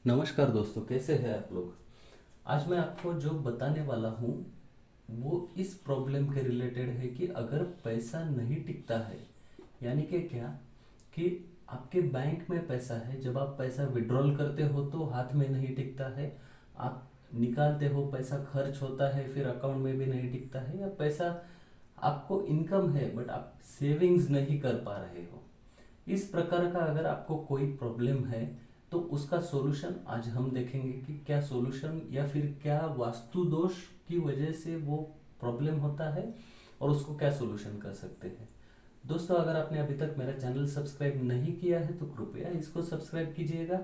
नमस्कार दोस्तों, कैसे हैं आप लोग। आज मैं आपको जो बताने वाला हूँ वो इस प्रॉब्लम के रिलेटेड है कि अगर पैसा नहीं टिकता है, यानी कि क्या कि आपके बैंक में पैसा है, जब आप पैसा विड्रॉल करते हो तो हाथ में नहीं टिकता है, आप निकालते हो पैसा खर्च होता है फिर अकाउंट में भी नहीं टिकता है, या पैसा आपको इनकम है बट आप सेविंग्स नहीं कर पा रहे हो। इस प्रकार का अगर आपको कोई प्रॉब्लम है तो उसका सॉल्यूशन आज हम देखेंगे कि क्या सॉल्यूशन या फिर क्या वास्तु दोष की वजह से वो प्रॉब्लम होता है और उसको क्या सॉल्यूशन कर सकते हैं। दोस्तों, अगर आपने अभी तक मेरा चैनल सब्सक्राइब नहीं किया है तो कृपया इसको सब्सक्राइब कीजिएगा।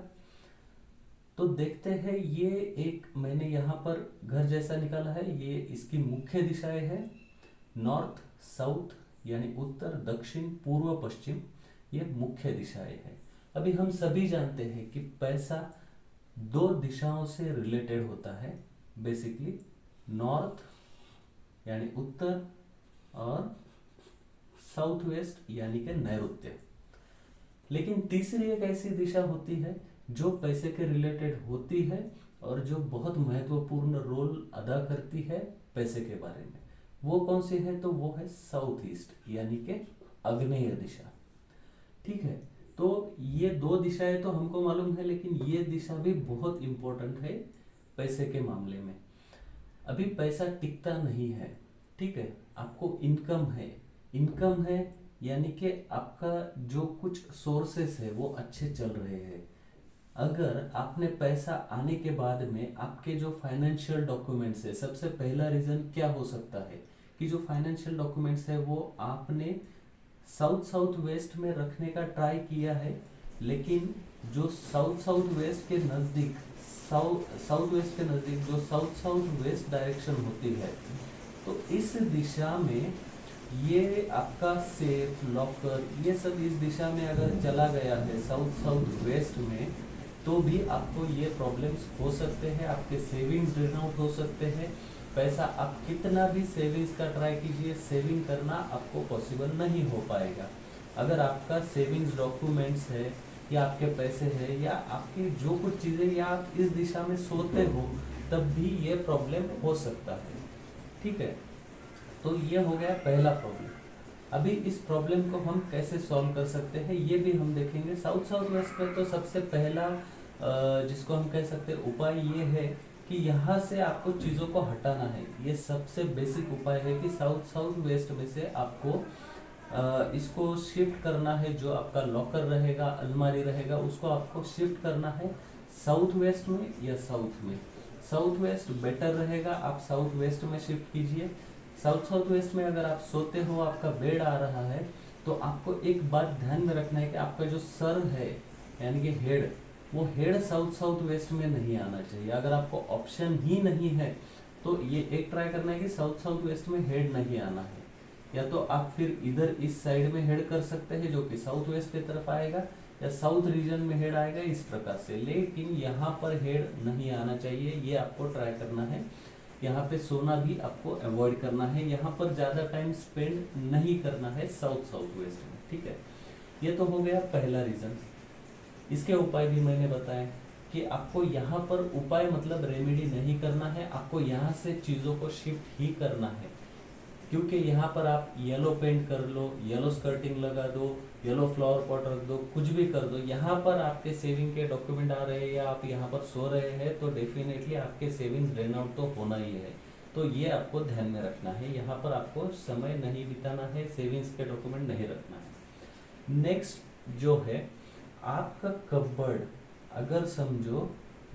तो देखते हैं, ये एक मैंने यहाँ पर घर जैसा निकाला है। ये इसकी मुख्य दिशाएं है नॉर्थ साउथ, यानी उत्तर दक्षिण पूर्व पश्चिम, ये मुख्य दिशाएं हैं। अभी हम सभी जानते हैं कि पैसा दो दिशाओं से रिलेटेड होता है, बेसिकली नॉर्थ यानी उत्तर और साउथ वेस्ट यानी कि नैऋत्य। लेकिन तीसरी एक ऐसी दिशा होती है जो पैसे के रिलेटेड होती है और जो बहुत महत्वपूर्ण रोल अदा करती है पैसे के बारे में। वो कौन सी है? तो वो है साउथ ईस्ट यानी कि आग्नेय दिशा। ठीक है, तो ये दो दिशाएं तो हमको मालूम है, लेकिन ये दिशा भी बहुत इंपॉर्टेंट है पैसे के मामले में। अभी पैसा टिकता नहीं है, ठीक है, आपको इनकम है यानी कि आपका जो कुछ सोर्सेस है वो अच्छे चल रहे हैं। अगर आपने पैसा आने के बाद में आपके जो फाइनेंशियल डॉक्यूमेंट्स है, सबसे पहला रीजन क्या हो सकता है कि जो फाइनेंशियल डॉक्यूमेंट्स है वो आपने साउथ साउथ वेस्ट में रखने का ट्राई किया है, लेकिन जो साउथ साउथ वेस्ट के नज़दीक साउथ वेस्ट के नज़दीक जो साउथ साउथ वेस्ट डायरेक्शन होती है, तो इस दिशा में ये आपका सेफ लॉकर ये सब इस दिशा में अगर चला गया है साउथ साउथ वेस्ट में, तो भी आपको ये प्रॉब्लम्स हो सकते हैं। आपके सेविंग्स ड्रेन आउट हो सकते हैं। पैसा आप कितना भी सेविंग्स का ट्राई कीजिए, सेविंग करना आपको पॉसिबल नहीं हो पाएगा। अगर आपका सेविंग्स डॉक्यूमेंट्स है या आपके पैसे है या आपकी जो कुछ चीज़ें, या आप इस दिशा में सोते हो, तब भी ये प्रॉब्लम हो सकता है। ठीक है, तो ये हो गया पहला प्रॉब्लम। अभी इस प्रॉब्लम को हम कैसे सॉल्व कर सकते हैं ये भी हम देखेंगे। साउथ साउथ वेस्ट में तो सबसे पहला जिसको हम कह सकते हैं उपाय ये है कि यहाँ से आपको चीज़ों को हटाना है। ये सबसे बेसिक उपाय है कि साउथ साउथ वेस्ट में से आपको इसको शिफ्ट करना है। जो आपका लॉकर रहेगा, अलमारी रहेगा, उसको आपको शिफ्ट करना है साउथ वेस्ट में या साउथ में। साउथ वेस्ट बेटर रहेगा, आप साउथ वेस्ट में शिफ्ट कीजिए। साउथ साउथ वेस्ट में अगर आप सोते हो, आपका बेड आ रहा है, तो आपको एक बात ध्यान में रखना है कि आपका जो सर है यानी कि हेड, वो हेड साउथ साउथ वेस्ट में नहीं आना चाहिए। अगर आपको ऑप्शन ही नहीं है तो ये एक ट्राई करना है कि साउथ साउथ वेस्ट में हेड नहीं आना है, या तो आप फिर इधर इस साइड में हेड कर सकते हैं जो कि साउथ वेस्ट की तरफ आएगा, या साउथ रीजन में हेड आएगा इस प्रकार से। लेकिन यहाँ पर हेड नहीं आना चाहिए, ये आपको ट्राई करना है। यहाँ पे सोना भी आपको अवॉइड करना है, यहाँ पर ज़्यादा टाइम स्पेंड नहीं करना है साउथ साउथ वेस्ट में। ठीक है, ये तो हो गया पहला रीज़न। इसके उपाय भी मैंने बताए कि आपको यहाँ पर उपाय मतलब रेमेडी नहीं करना है, आपको यहाँ से चीज़ों को शिफ्ट ही करना है। क्योंकि यहाँ पर आप येलो पेंट कर लो, येलो स्कर्टिंग लगा दो, येलो फ्लावर पॉट रख दो, कुछ भी कर दो, यहाँ पर आपके सेविंग के डॉक्यूमेंट आ रहे हैं या आप यहाँ पर सो रहे हैं, तो डेफिनेटली आपके सेविंग्स ड्रेन आउट तो होना ही है। तो ये आपको ध्यान में रखना है, यहाँ पर आपको समय नहीं बिताना है, सेविंग्स के डॉक्यूमेंट नहीं रखना है। नेक्स्ट जो है आपका कपबोर्ड, अगर समझो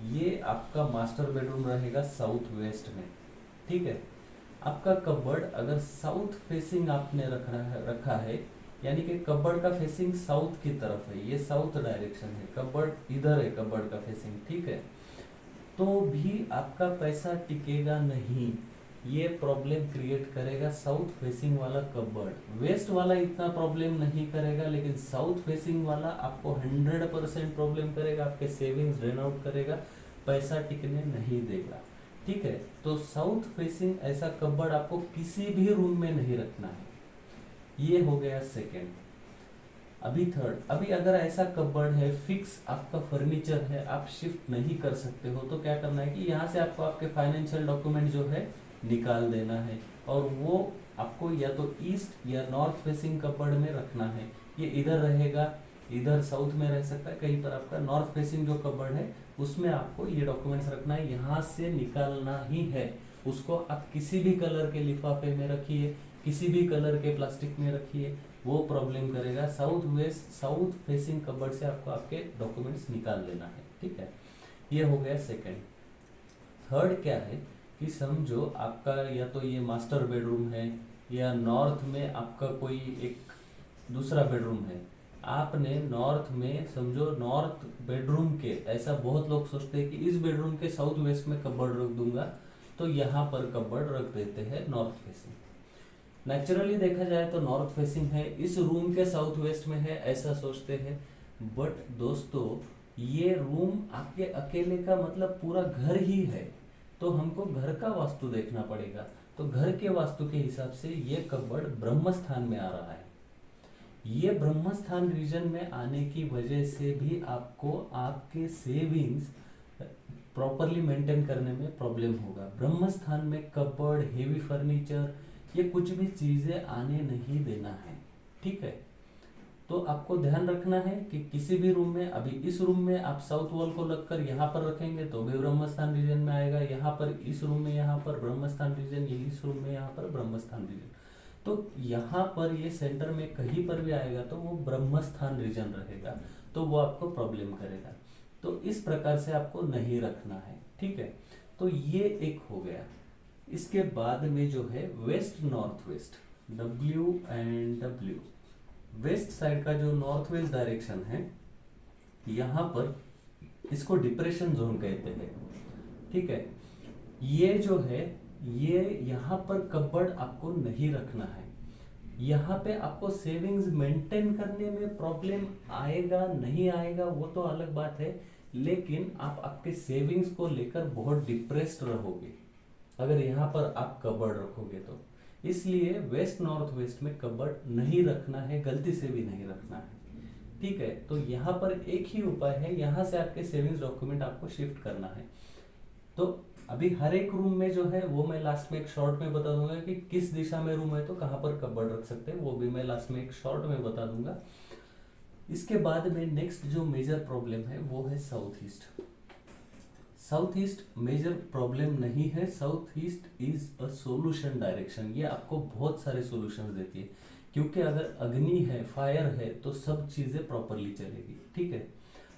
ये आपका मास्टर बेडरूम रहेगा साउथ वेस्ट में, ठीक है, आपका कपबोर्ड अगर साउथ फेसिंग आपने रखा है, यानी कि कपबोर्ड का फेसिंग साउथ की तरफ है, ये साउथ डायरेक्शन है, कपबोर्ड इधर है, कपबोर्ड का फेसिंग, ठीक है, तो भी आपका पैसा टिकेगा नहीं। ये प्रॉब्लम क्रिएट करेगा साउथ फेसिंग वाला कपबोर्ड। वेस्ट वाला इतना प्रॉब्लम नहीं करेगा, लेकिन साउथ फेसिंग वाला आपको 100% प्रॉब्लम करेगा, आपके सेविंग्स ड्रेन आउट करेगा, पैसा टिकने नहीं देगा। ठीक है, तो साउथ फेसिंग ऐसा कपबोर्ड आपको किसी भी रूम में नहीं रखना है। ये हो गया सेकेंड। अभी थर्ड, अभी अगर ऐसा कबर्ड है, फिक्स आपका फर्नीचर है, आप शिफ्ट नहीं कर सकते हो, तो क्या करना है कि यहाँ से आपको आपके फाइनेंशियल डॉक्यूमेंट जो है निकाल देना है, और वो आपको या तो ईस्ट या नॉर्थ फेसिंग कबर्ड में रखना है। ये इधर रहेगा, इधर साउथ में रह सकता है, कहीं पर आपका नॉर्थ फेसिंग जो कबर्ड है उसमें आपको ये डॉक्यूमेंट्स रखना है, यहाँ से निकालना ही है। उसको आप किसी भी कलर के लिफाफे में रखिए, किसी भी कलर के प्लास्टिक में रखिए, वो प्रॉब्लम करेगा। साउथ फेसिंग कबर्ड से आपको आपके डॉक्यूमेंट्स निकाल लेना है, ठीक है। ये हो गया सेकंड। थर्ड क्या है कि समझो आपका या तो ये मास्टर बेडरूम है, या नॉर्थ में आपका कोई एक दूसरा बेडरूम है। आपने नॉर्थ में, समझो नॉर्थ बेडरूम के, ऐसा बहुत लोग सोचते हैं कि इस बेडरूम के साउथ वेस्ट में कबर्ड रख दूंगा, तो यहाँ पर कबर्ड रख देते हैं नॉर्थ फेसिंग। नेचुरली देखा जाए तो नॉर्थ फेसिंग है, इस रूम के साउथ वेस्ट में है, ऐसा सोचते हैं। बट दोस्तों, ये रूम आपके अकेले का मतलब पूरा घर ही है, तो हमको घर का वास्तु देखना पड़ेगा। तो घर के वास्तु के हिसाब से ये कबर्ड ब्रह्म स्थान में आ रहा है। ये ब्रह्म स्थान रीजन में आने की वजह से भी आपको आपके सेविंग्स प्रॉपरली मेंटेन करने में प्रॉब्लम होगा। ब्रह्म स्थान में कबर्ड, हेवी फर्नीचर, ये कुछ भी चीजें आने नहीं देना है, ठीक है। तो आपको ध्यान रखना है कि किसी भी रूम में, अभी इस रूम में आप साउथ वॉल को लगकर यहाँ पर रखेंगे तो भी ब्रह्म स्थान रीजन में आएगा, यहाँ पर इस रूम में यहाँ पर ब्रह्म स्थान रीजन, इस रूम में यहाँ पर ब्रह्म स्थान रीजन, तो यहाँ पर ये सेंटर में कहीं पर भी आएगा तो वो ब्रह्म स्थान रीजन रहेगा, तो वो आपको प्रॉब्लम करेगा। तो इस प्रकार से आपको नहीं रखना है, ठीक है। तो ये एक हो गया। इसके बाद में जो है west north west, W&W, west side का जो नॉर्थ वेस्ट डायरेक्शन है, यहाँ पर इसको डिप्रेशन जोन कहते हैं, ठीक है। ये जो है, ये यहाँ पर कबर्ड आपको नहीं रखना है। यहाँ पे आपको सेविंग्स मेंटेन करने में प्रॉब्लम आएगा नहीं आएगा वो तो अलग बात है, लेकिन आप आपके सेविंग्स को लेकर बहुत डिप्रेस्ड रहोगे अगर यहाँ पर आप कबर्ड रखोगे तो। इसलिए वेस्ट नॉर्थ वेस्ट में कबर्ड नहीं रखना है, गलती से भी नहीं रखना है, ठीक है। तो यहाँ पर एक ही उपाय है, यहाँ से आपके सेविंग्स डॉक्यूमेंट आपको शिफ्ट करना है। तो अभी हर एक रूम में जो है वो मैं लास्ट में एक शॉर्ट में बता दूंगा कि किस दिशा में रूम है तो कहाँ पर कबर्ड रख सकते हैं, वो भी मैं लास्ट में एक शॉर्ट में बता दूंगा। इसके बाद में नेक्स्ट जो मेजर प्रॉब्लम है वो है south east. South east major problem नहीं है, south east is a solution direction. ये आपको बहुत सारे सॉल्यूशंस देती है, क्योंकि अगर अग्नि है, फायर है, तो सब चीजें प्रॉपरली चलेगी, ठीक है।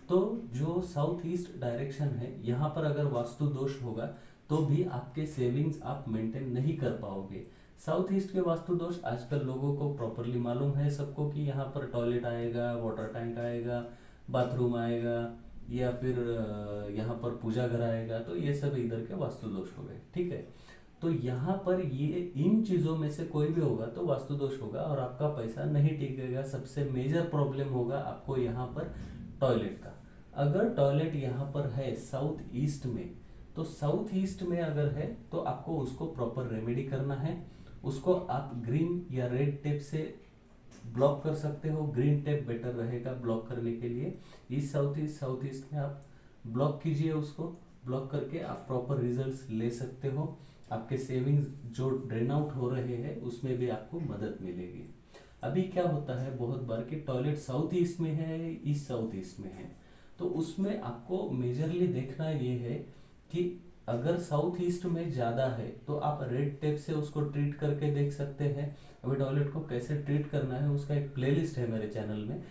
तो जो साउथ ईस्ट डायरेक्शन है, यहाँ पर अगर वास्तु दोष होगा तो भी आपके सेविंग्स आप मेंटेन नहीं कर पाओगे। साउथ ईस्ट के वास्तु दोष आजकल लोगों को प्रॉपरली मालूम है सबको कि यहाँ पर टॉयलेट आएगा, वाटर टैंक आएगा, बाथरूम आएगा, या फिर यहाँ पर पूजा घर आएगा, तो ये सब इधर के वास्तु दोष हो गए, ठीक है। तो यहाँ पर ये इन चीजों में से कोई भी होगा तो वास्तु दोष होगा और आपका पैसा नहीं टिकेगा। सबसे मेजर प्रॉब्लम होगा आपको यहाँ पर टॉयलेट का। अगर टॉयलेट यहाँ पर है साउथ ईस्ट में, तो साउथ ईस्ट में अगर है तो आपको उसको प्रॉपर रेमेडी करना है। उसको आप ग्रीन या रेड टेप से ब्लॉक कर सकते हो, ग्रीन टेप बेटर रहेगा ब्लॉक करने के लिए। साउथ ईस्ट में आप ब्लॉक कीजिए, उसको ब्लॉक करके आप प्रॉपर रिजल्ट्स ले सकते हो। आपके सेविंग्स जो ड्रेन आउट हो रहे हैं उसमें भी आपको मदद मिलेगी। अभी क्या होता है बहुत बार कि टॉयलेट साउथ ईस्ट में है, ईस्ट साउथ ईस्ट में है, तो उसमें आपको मेजरली देखना ये है कि अगर साउथ ईस्ट में ज्यादा है तो आप रेड टेप से उसको ट्रीट करके देख सकते हैं। अभी टॉयलेट को कैसे ट्रीट करना है उसका एक प्लेलिस्ट है मेरे चैनल में,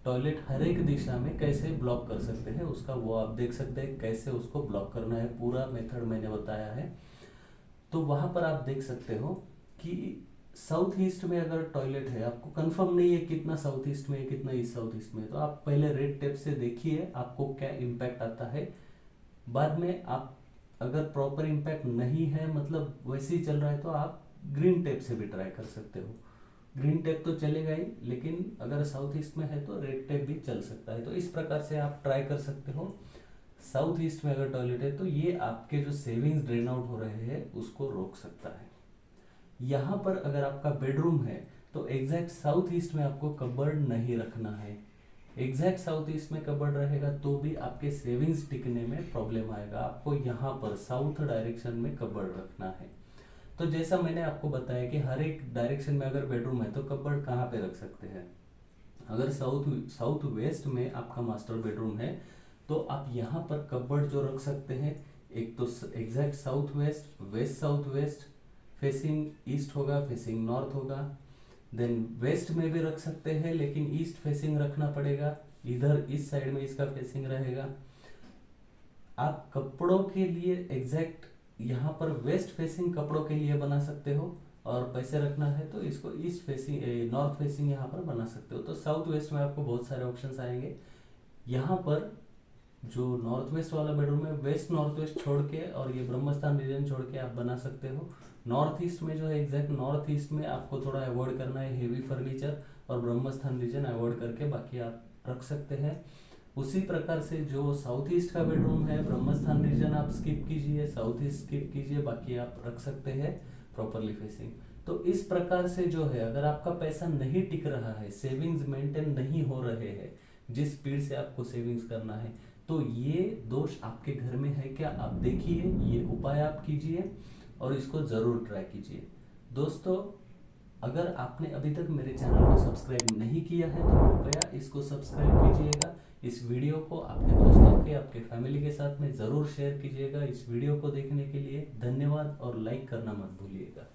टॉयलेट हर एक दिशा में कैसे ब्लॉक कर सकते हैं उसका, वो आप देख सकते हैं कैसे उसको ब्लॉक करना है, पूरा मेथड मैंने बताया है। तो वहां पर आप देख सकते हो कि साउथ ईस्ट में अगर टॉयलेट है, आपको कंफर्म नहीं है कितना साउथ ईस्ट में है कितना ईस्ट साउथ ईस्ट में है, तो आप पहले रेड टेप से देखिए आपको क्या इम्पैक्ट आता है। बाद में आप अगर प्रॉपर इम्पैक्ट नहीं है, मतलब वैसे ही चल रहा है, तो आप ग्रीन टेप से भी ट्राई कर सकते हो। ग्रीन टेप तो चलेगा ही, लेकिन अगर साउथ ईस्ट में है तो रेड टेप भी चल सकता है। तो इस प्रकार से आप ट्राई कर सकते हो। साउथ ईस्ट में अगर टॉयलेट है तो ये आपके जो सेविंग्स ड्रेन आउट हो रहे हैं उसको रोक सकता है। यहाँ पर अगर आपका बेडरूम है तो एग्जैक्ट साउथ ईस्ट में आपको कबर्ड नहीं रखना है। एग्जैक्ट साउथ ईस्ट में कबर्ड रहेगा तो भी आपके सेविंग्स टिकने में प्रॉब्लम आएगा। आपको यहाँ पर साउथ डायरेक्शन में कबर्ड रखना है। तो जैसा मैंने आपको बताया कि हर एक डायरेक्शन में अगर बेडरूम है तो कबर्ड कहाँ पे रख सकते हैं। अगर साउथ वेस्ट में आपका मास्टर बेडरूम है तो आप यहाँ पर कबर्ड जो रख सकते हैं, एक तो exact south west, west south west, facing east होगा, फेसिंग नॉर्थ होगा। देन वेस्ट में भी रख सकते हैं लेकिन ईस्ट फेसिंग रखना पड़ेगा, इधर इस साइड में इसका फेसिंग रहेगा। आप कपड़ों के लिए एग्जैक्ट यहाँ पर वेस्ट फेसिंग कपड़ों के लिए बना सकते हो, और पैसे रखना है तो इसको ईस्ट फेसिंग नॉर्थ फेसिंग यहाँ पर बना सकते हो। तो साउथ वेस्ट में आपको बहुत सारे ऑप्शंस आएंगे। यहाँ पर जो नॉर्थ वेस्ट वाला बेडरूम है, वेस्ट नॉर्थ वेस्ट छोड़ के और ये ब्रह्मस्थान रीजन छोड़ के आप बना सकते हो। नॉर्थ ईस्ट में जो है एग्जैक्ट नॉर्थ ईस्ट में आपको थोड़ा अवॉइड करना है हेवी फर्नीचर, और ब्रह्मस्थान रीजन अवॉइड करके बाकी आप रख सकते हैं। उसी प्रकार से जो साउथ ईस्ट का बेडरूम है, ब्रह्मस्थान रीजन आप स्किप कीजिए, साउथ ईस्ट स्किप कीजिए, बाकी आप रख सकते हैं प्रॉपरली फेसिंग। तो इस प्रकार से जो है अगर आपका पैसा नहीं टिक रहा है, सेविंग्स मेंटेन नहीं हो रहे हैं जिस स्पीड से आपको सेविंग्स करना है, तो ये दोष आपके घर में है क्या, आप देखिए, ये उपाय आप कीजिए और इसको जरूर ट्राई कीजिए। दोस्तों, अगर आपने अभी तक मेरे चैनल को सब्सक्राइब नहीं किया है तो कृपया इसको सब्सक्राइब कीजिएगा। इस वीडियो को आपके दोस्तों के, आपके फैमिली के साथ में जरूर शेयर कीजिएगा। इस वीडियो को देखने के लिए धन्यवाद और लाइक करना मत भूलिएगा।